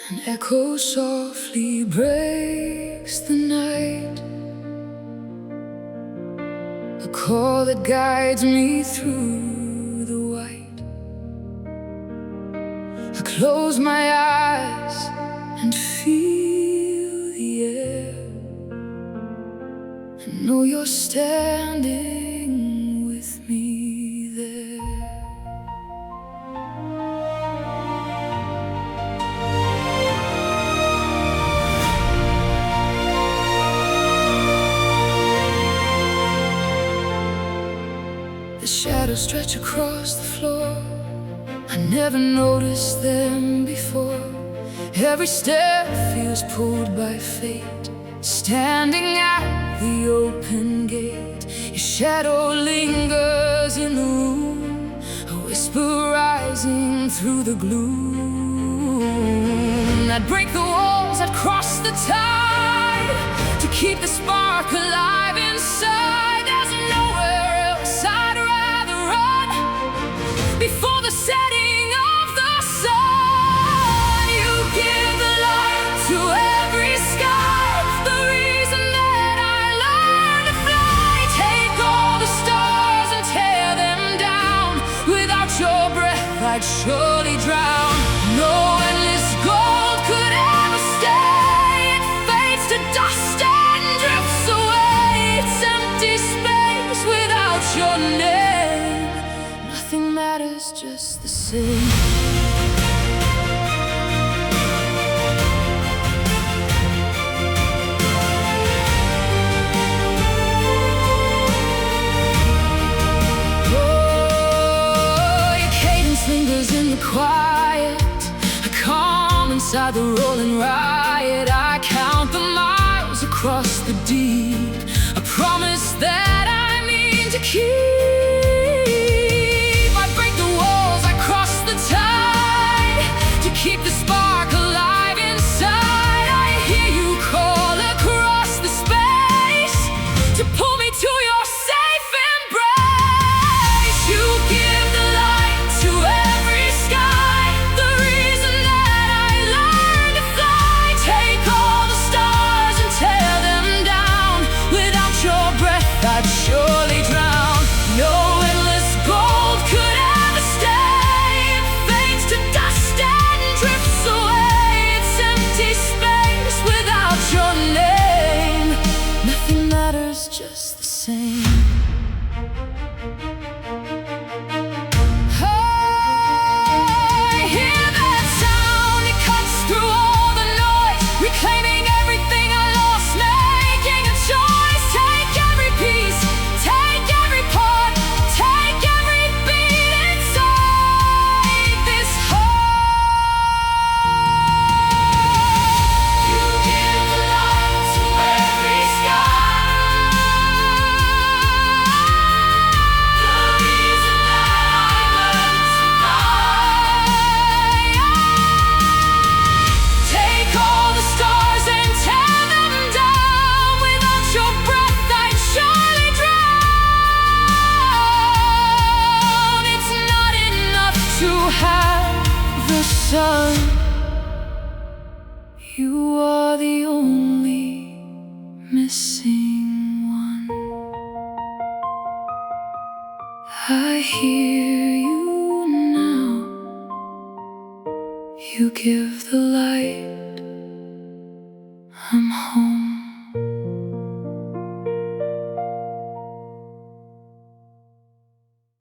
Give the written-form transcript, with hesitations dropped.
An echo softly breaks the night, a call that guides me through the white. I close my eyes and feel the air. I know you're standing with me there. The shadows stretch across the floor. I never noticed them before. Every step feels pulled by fate. Standing at the open gate, your shadow lingers in the room, a whisper rising through the gloom. I'd break the walls, I'd cross the tide to keep the spark alive inside. There's nowhere else I'd rather run before the setting of the sun. You give the light to every sky, the reason that I learned to fly. Take all the stars and tear them down. Without your breath I'd surely drown. No endless gold could ever stay. It fades to dust and drifts away. It's empty space without your name. Nothing matters, just the same. Lingers in the quiet, a calm inside the rolling riot. I count the miles across the deep, a promise that I mean to keep. I break the walls, I cross the tide to keep the spark alive inside. I hear you call across the space to pull me to your safe embrace. You give the light to every sky, the reason that I learned to fly. Take all the stars and tear them down. Without your breath I'd surely drown. No endless gold could ever stay. It fades to dust and drifts away. It's empty space without your name. Nothing matters, just the same. Reclaiming everything I lost, making a choice. Take every piece, take every part, take every beat inside this heart. You give the light to every sky, the reason that I learned to fly. Take all the stars and tear them down. Without your breath I'd surely drown. It's not enough to have the sun. You are the only missing one. I hear you now. You give the light. I'm home.